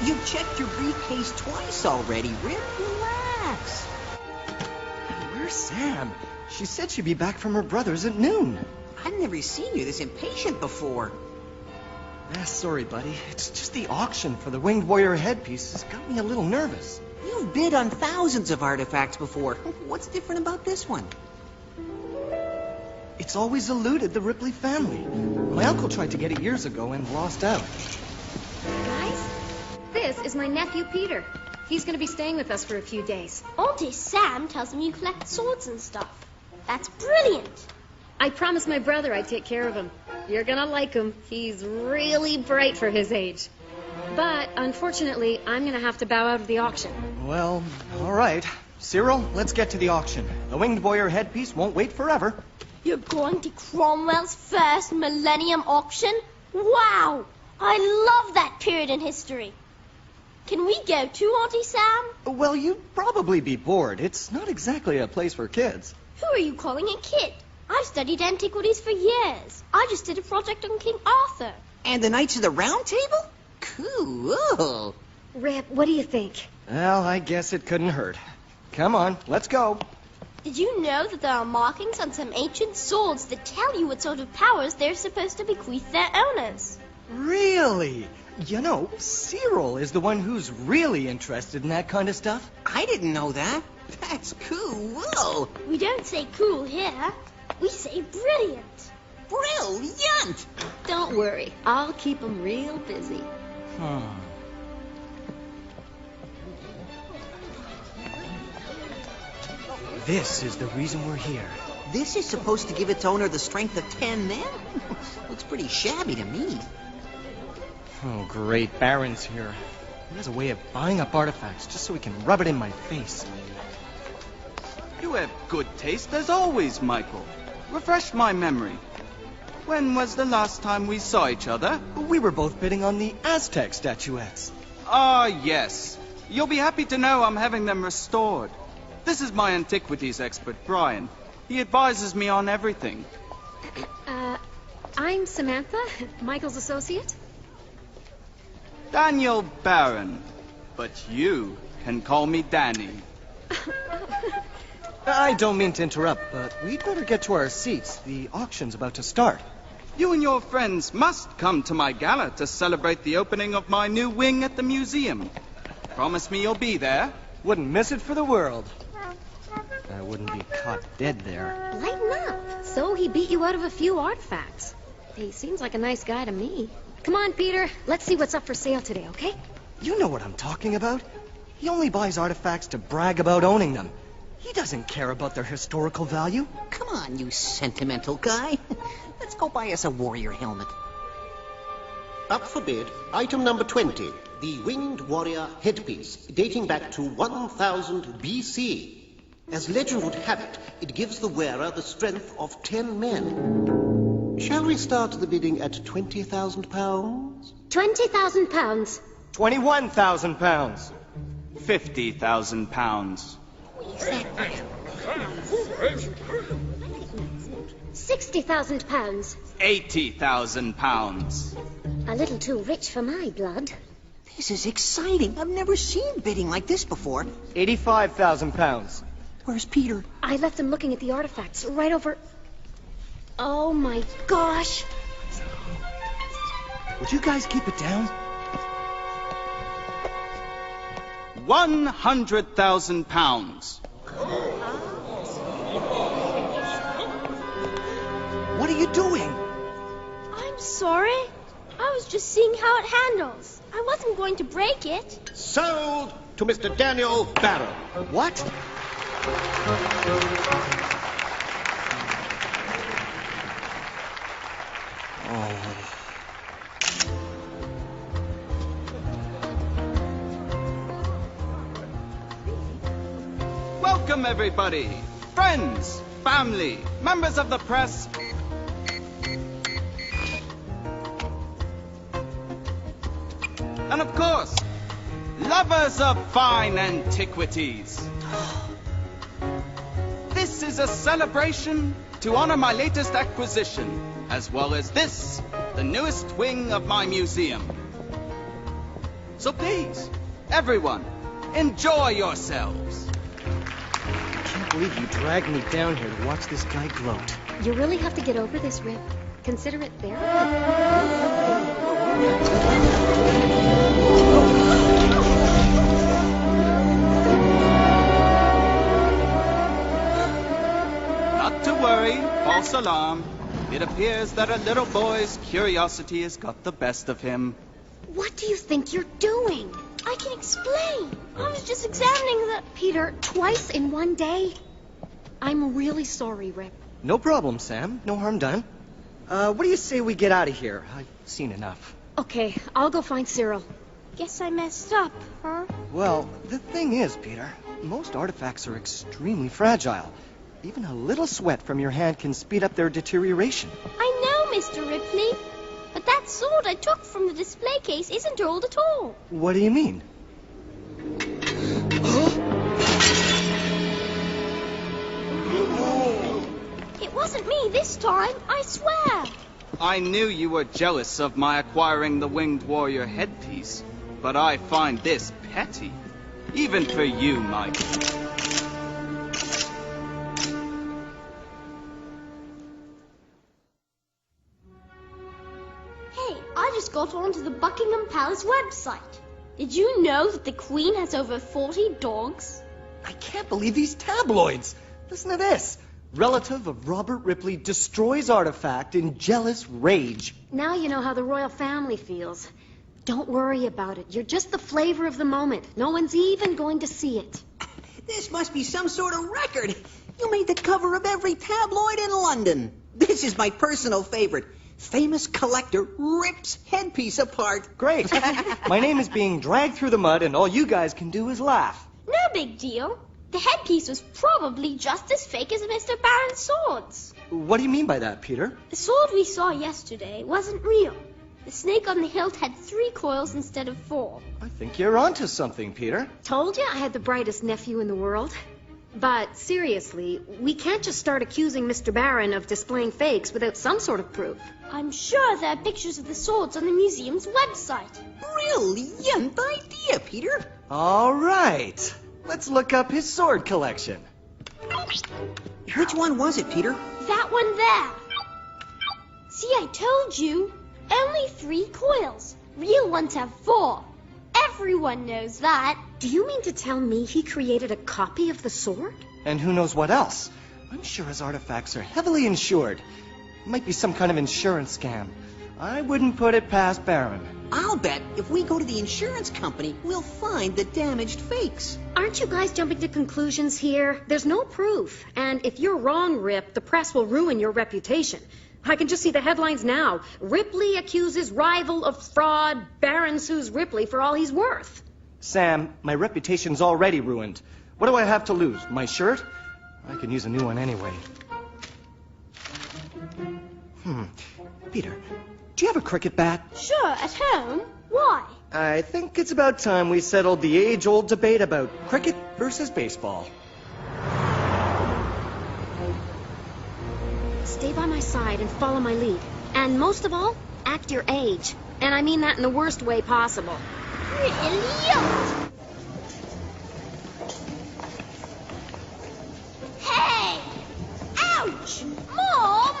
You've checked your briefcase twice already, Rip. Relax. Where's Sam? She said she'd be back from her brother's at noon. I've never seen you this impatient before. Sorry, buddy. It's just the auction for the Winged Warrior headpiece has got me a little nervous. You've bid on thousands of artifacts before. What's different about this one? It's always eluded the Ripley family. My uncle tried to get it years ago and lost out. Guys, this is my nephew Peter. He's going to be staying with us for a few days. Auntie Sam tells me you collect swords and stuff. That's brilliant. I promised my brother I'd take care of him. You're going to like him. He's really bright for his age. But, unfortunately, I'm going to have to bow out of the auction. Well, all right. Cyril, let's get to the auction. The Winged Warrior headpiece won't wait forever. You're going to Cromwell's first Millennium auction? Wow! I love that period in history. Can we go too, Auntie Sam? Well, you'd probably be bored. It's not exactly a place for kids. Who are you calling a kid? I've studied antiquities for years. I just did a project on King Arthur. And the Knights of the Round Table? Cool. Rip, what do you think? Well, I guess it couldn't hurt. Come on, let's go. Did you know that there are markings on some ancient swords that tell you what sort of powers they're supposed to bequeath their owners? Really? You know, Cyril is the one who's really interested in that kind of stuff. I didn't know that. That's cool. We don't say cool here. We say brilliant. Brilliant! Don't worry. I'll keep him real busy. This is the reason we're here. This is supposed to give its owner the strength of 10 men? Looks pretty shabby to me. Oh, great. Baran's here. He has a way of buying up artifacts just so he can rub it in my face. You have good taste as always, Michael. Refresh my memory. When was the last time we saw each other? We were both bidding on the Aztec statuettes. Ah, yes. You'll be happy to know I'm having them restored. This is my antiquities expert, Brian. He advises me on everything. I'm Samantha, Michael's associate. Daniel Baran. But you can call me Danny. I don't mean to interrupt, but we'd better get to our seats. The auction's about to start. You and your friends must come to my gala to celebrate the opening of my new wing at the museum. Promise me you'll be there. Wouldn't miss it for the world. I wouldn't be caught dead there. Lighten up. So he beat you out of a few artifacts. He seems like a nice guy to me. Come on, Peter. Let's see what's up for sale today, okay? You know what I'm talking about. He only buys artifacts to brag about owning them. He doesn't care about their historical value. Come on, you sentimental guy. Let's go buy us a warrior helmet. Up for bid, item number 20, the Winged Warrior headpiece, dating back to 1000 BC. As legend would have it, it gives the wearer the strength of 10 men. Shall we start the bidding at £20,000? £20,000. £21,000. £50,000. £60,000. £80,000. A little too rich for my blood. This is exciting. I've never seen bidding like this before. 85,000 pounds. Where's Peter? I left him looking at the artifacts right over... Oh, my gosh. Would you guys keep it down? 100,000 pounds. What are you doing? I'm sorry. I was just seeing how it handles. I wasn't going to break it. Sold to Mr. Daniel Baran. What? Welcome, everybody. Friends, family, members of the press. And of course, lovers of fine antiquities. This is a celebration to honor my latest acquisition, as well as this, the newest wing of my museum. So please, everyone, enjoy yourselves. I can't believe you dragged me down here to watch this guy gloat. You really have to get over this, Rip. Consider it therapy. Not to worry, false alarm. It appears that a little boy's curiosity has got the best of him. What do you think you're doing? I can explain. I was just examining the... Peter, twice in one day? I'm really sorry, Rip. No problem, Sam. No harm done. What do you say we get out of here? I've seen enough. Okay, I'll go find Cyril. Guess I messed up, huh? Well, the thing is, Peter, most artifacts are extremely fragile. Even a little sweat from your hand can speed up their deterioration. I know, Mr. Ripley. But that sword I took from the display case isn't old at all. What do you mean? It wasn't me this time, I swear. I knew you were jealous of my acquiring the winged warrior headpiece, but I find this petty. Even for you, Mike. Hey, I just got onto the Buckingham Palace website. Did you know that the Queen has over 40 dogs? I can't believe these tabloids. Listen to this. Relative of Robert Ripley destroys artifact in jealous rage. Now you know how the royal family feels. Don't worry about it. You're just the flavor of the moment. No one's even going to see it. This must be some sort of record. You made the cover of every tabloid in London. This is my personal favorite. Famous collector rips headpiece apart. Great. My name is being dragged through the mud, and all you guys can do is laugh. No big deal. The headpiece was probably just as fake as Mr. Baran's swords. What do you mean by that, Peter? The sword we saw yesterday wasn't real. The snake on the hilt had 3 coils instead of 4. I think you're onto something, Peter. Told you I had the brightest nephew in the world. But seriously, we can't just start accusing Mr. Baran of displaying fakes without some sort of proof. I'm sure there are pictures of the swords on the museum's website. Brilliant idea, Peter. All right. Let's look up his sword collection. Which one was it, Peter? That one there. See, I told you. Only 3 coils. Real ones have 4. Everyone knows that. Do you mean to tell me he created a copy of the sword? And who knows what else? I'm sure his artifacts are heavily insured. Might be some kind of insurance scam. I wouldn't put it past Baran. I'll bet if we go to the insurance company, we'll find the damaged fakes. Aren't you guys jumping to conclusions here? There's no proof. And if you're wrong, Rip, the press will ruin your reputation. I can just see the headlines now. Ripley accuses rival of fraud. Baran sues Ripley for all he's worth. Sam, my reputation's already ruined. What do I have to lose? My shirt? I can use a new one anyway. Peter, do you have a cricket bat? Sure, at home. Why? I think it's about time we settled the age-old debate about cricket versus baseball. Stay by my side and follow my lead. And most of all, act your age. And I mean that in the worst way possible. Brilliant! Hey! Ouch! Mom!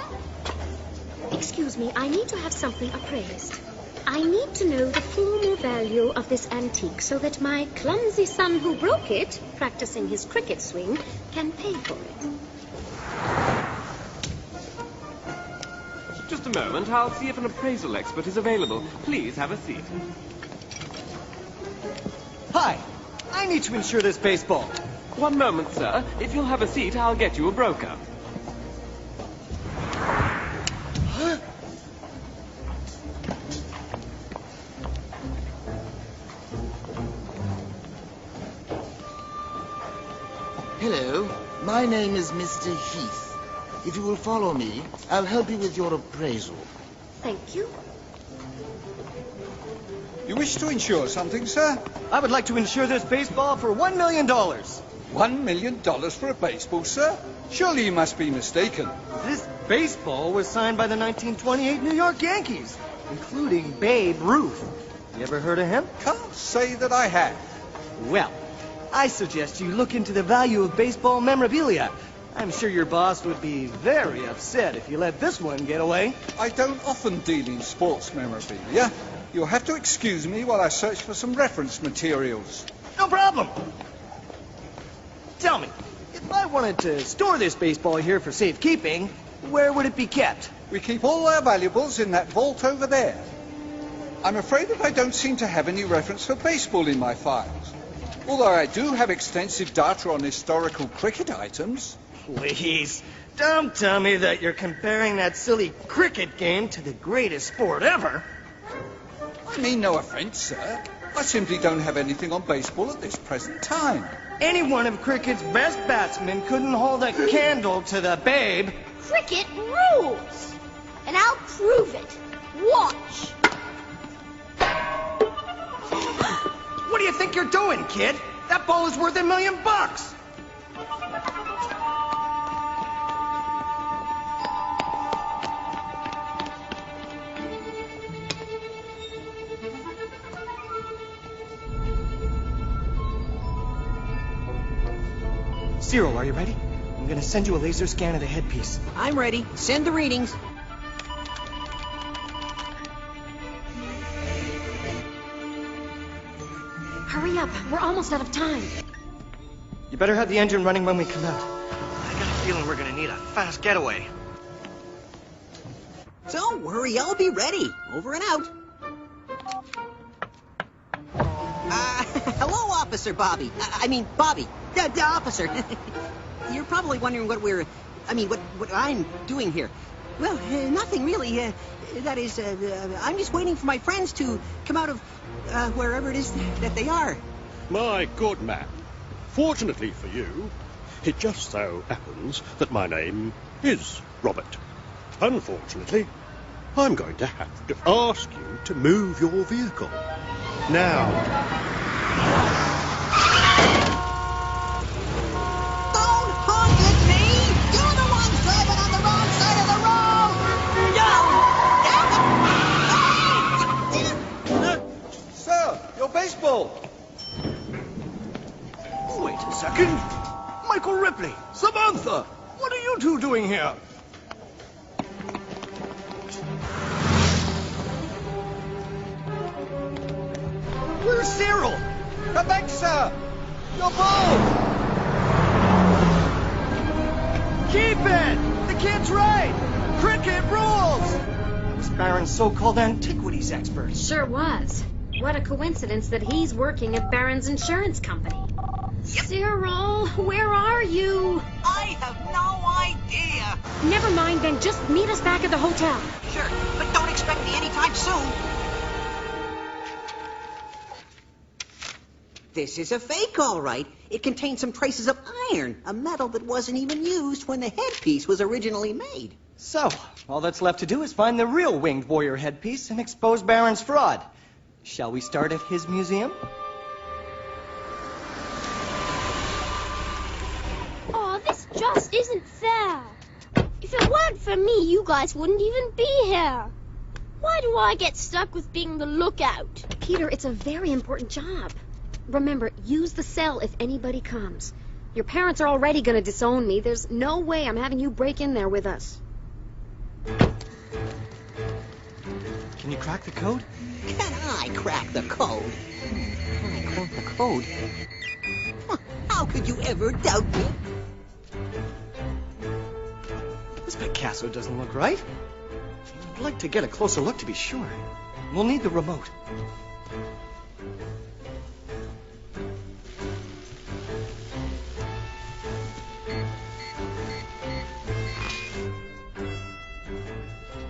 Excuse me, I need to have something appraised. I need to know the formal value of this antique so that my clumsy son who broke it, practicing his cricket swing, can pay for it. Just a moment. I'll see if an appraisal expert is available. Please have a seat. Hi. I need to insure this baseball. One moment, sir. If you'll have a seat, I'll get you a broker. Hello, my name is Mr. Heath. If you will follow me, I'll help you with your appraisal. Thank you. You wish to insure something, sir? I would like to insure this baseball for $1 million. $1 million for a baseball, sir? Surely you must be mistaken. This baseball was signed by the 1928 New York Yankees, including Babe Ruth. You ever heard of him? Can't say that I have. Well, I suggest you look into the value of baseball memorabilia. I'm sure your boss would be very upset if you let this one get away. I don't often deal in sports memorabilia. You'll have to excuse me while I search for some reference materials. No problem. Tell me, if I wanted to store this baseball here for safekeeping, where would it be kept? We keep all our valuables in that vault over there. I'm afraid that I don't seem to have any reference for baseball in my files. Although I do have extensive data on historical cricket items. Please, don't tell me that you're comparing that silly cricket game to the greatest sport ever. I mean no offense, sir. I simply don't have anything on baseball at this present time. Any one of cricket's best batsmen couldn't hold a candle to the Babe. Cricket rules! And I'll prove it. Watch! What do you think you're doing, kid? That ball is worth $1 million. Cyril, are you ready? I'm going to send you a laser scan of the headpiece. I'm ready. Send the readings. Hurry up. We're almost out of time. You better have the engine running when we come out. I got a feeling we're going to need a fast getaway. Don't worry, I'll be ready. Over and out. Hello, Officer Bobby. I mean, Bobby. The officer. You're probably wondering what I'm doing here. Well, nothing really. That is, I'm just waiting for my friends to come out of wherever it is that they are. My good man, fortunately for you, it just so happens that my name is Robert. Unfortunately, I'm going to have to ask you to move your vehicle. Now... Don't honk at me! You're the ones driving on the wrong side of the road! Sir, your baseball! Wait a second. Michael Ripley, Samantha, what are you two doing here? Where's Cyril? Come back, sir! Your ball! Keep it! The kid's right! Cricket rules! That was Baran's so-called antiquities expert. Sure was. What a coincidence that he's working at Baran's insurance company. Yep. Cyril, where are you? I have no idea. Never mind, then just meet us back at the hotel. Sure, but don't expect me anytime soon. This is a fake, all right. It contains some traces of iron, a metal that wasn't even used when the headpiece was originally made. So, all that's left to do is find the real winged warrior headpiece and expose Baran's fraud. Shall we start at his museum? Oh, this just isn't fair. If it weren't for me, you guys wouldn't even be here. Why do I get stuck with being the lookout? Peter, it's a very important job. Remember, use the cell if anybody comes. Your parents are already going to disown me. There's no way I'm having you break in there with us. Can you crack the code? Can I crack the code? Can I crack the code? How could you ever doubt me? This Picasso doesn't look right. I'd like to get a closer look to be sure. We'll need the remote.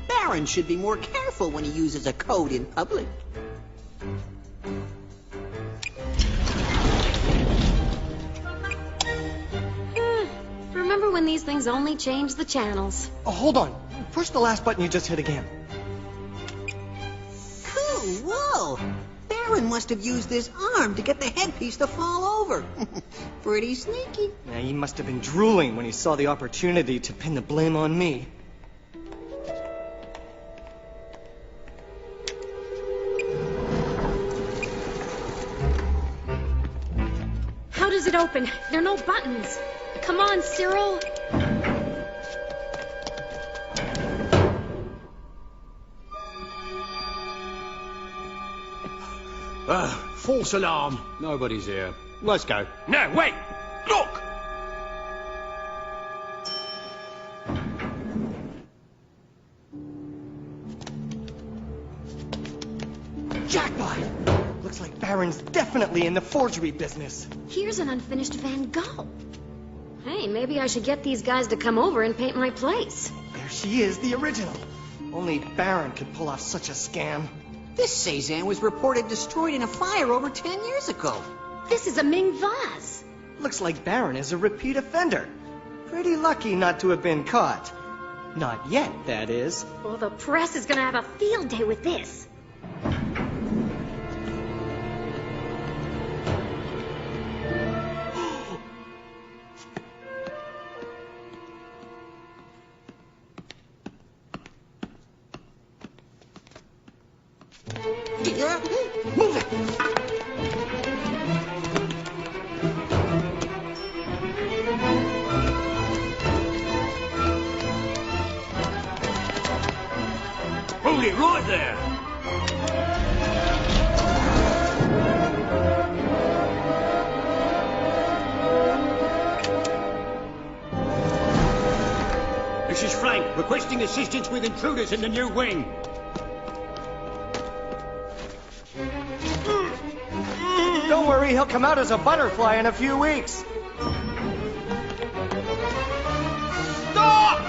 Baran should be more careful when he uses a code in public. Remember when these things only change the channels? Oh, hold on. Push the last button you just hit again. Cool, whoa! Baran must have used this arm to get the headpiece to fall over. Pretty sneaky. Yeah, he must have been drooling when he saw the opportunity to pin the blame on me. How does it open? There are no buttons. Come on, Cyril. False alarm. Nobody's here. Let's go. No, wait! Look! Jackpot! Looks like Baran's definitely in the forgery business. Here's an unfinished Van Gogh. Hey, maybe I should get these guys to come over and paint my place. There she is, the original. Only Baran could pull off such a scam. This Cézanne was reported destroyed in a fire over 10 years ago. This is a Ming vase. Looks like Baran is a repeat offender. Pretty lucky not to have been caught. Not yet, that is. Well, the press is gonna have a field day with this. Move it! Hold it right there! This is Frank, requesting assistance with intruders in the new wing. Don't worry, he'll come out as a butterfly in a few weeks. Stop!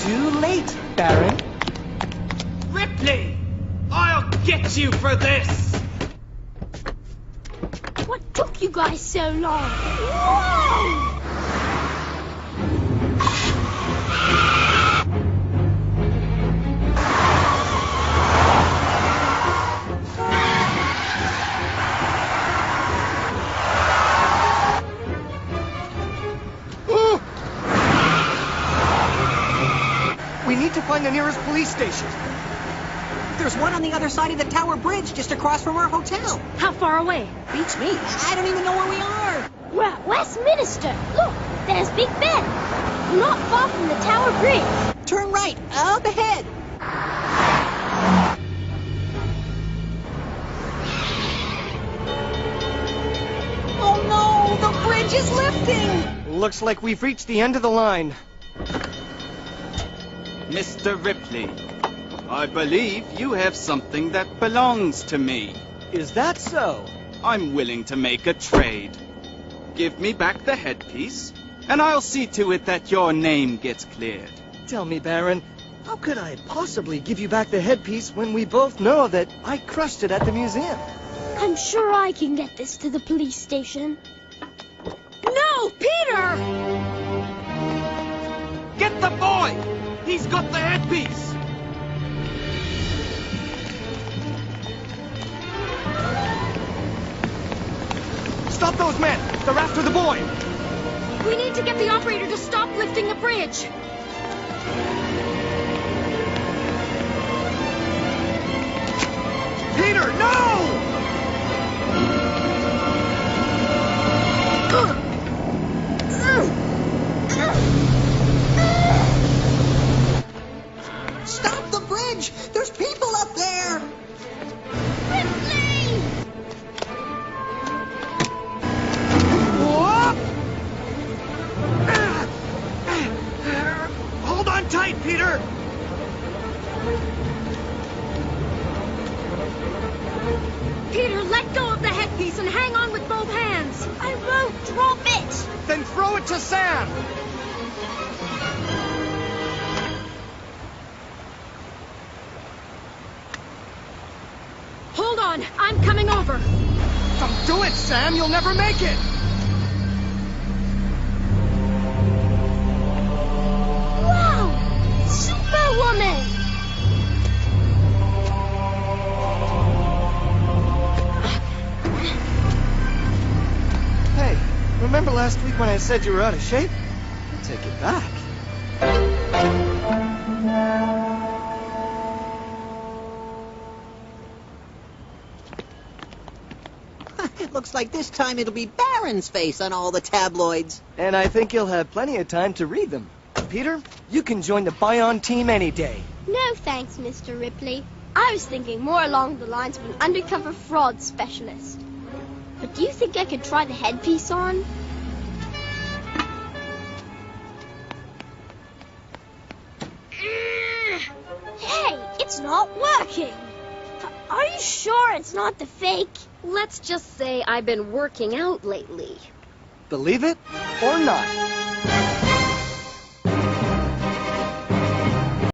Too late, Baran. Ripley! I'll get you for this! What took you guys so long? Whoa! We need to find the nearest police station. There's one on the other side of the Tower Bridge, just across from our hotel. How far away? Beats me. I don't even know where we are. We're at Westminster. Look, there's Big Ben. We're not far from the Tower Bridge. Turn right, up ahead. Oh no, the bridge is lifting. Looks like we've reached the end of the line. Mr. Ripley, I believe you have something that belongs to me. Is that so? I'm willing to make a trade. Give me back the headpiece, and I'll see to it that your name gets cleared. Tell me, Baran, how could I possibly give you back the headpiece when we both know that I crushed it at the museum? I'm sure I can get this to the police station. No, Peter! Get the boy! He's got the headpiece! Stop those those men! They're after the boy! We need to get the operator to stop lifting the bridge. Peter, no! Stop the bridge! There's people up there! Ripley! Hold on tight, Peter! Peter, let go of the headpiece and hang on with both hands. I won't drop it! Then throw it to Sam! Hold on, I'm coming over. Don't do it, Sam! You'll never make it! Wow! Superwoman! Hey, remember last week when I said you were out of shape? I'll take it back. Looks like this time it'll be Baran's face on all the tabloids. And I think you'll have plenty of time to read them. Peter, you can join the BION team any day. No thanks, Mr. Ripley. I was thinking more along the lines of an undercover fraud specialist. But do you think I could try the headpiece on? Hey, it's not working. Are you sure it's not the fake? Let's just say I've been working out lately. Believe it or not.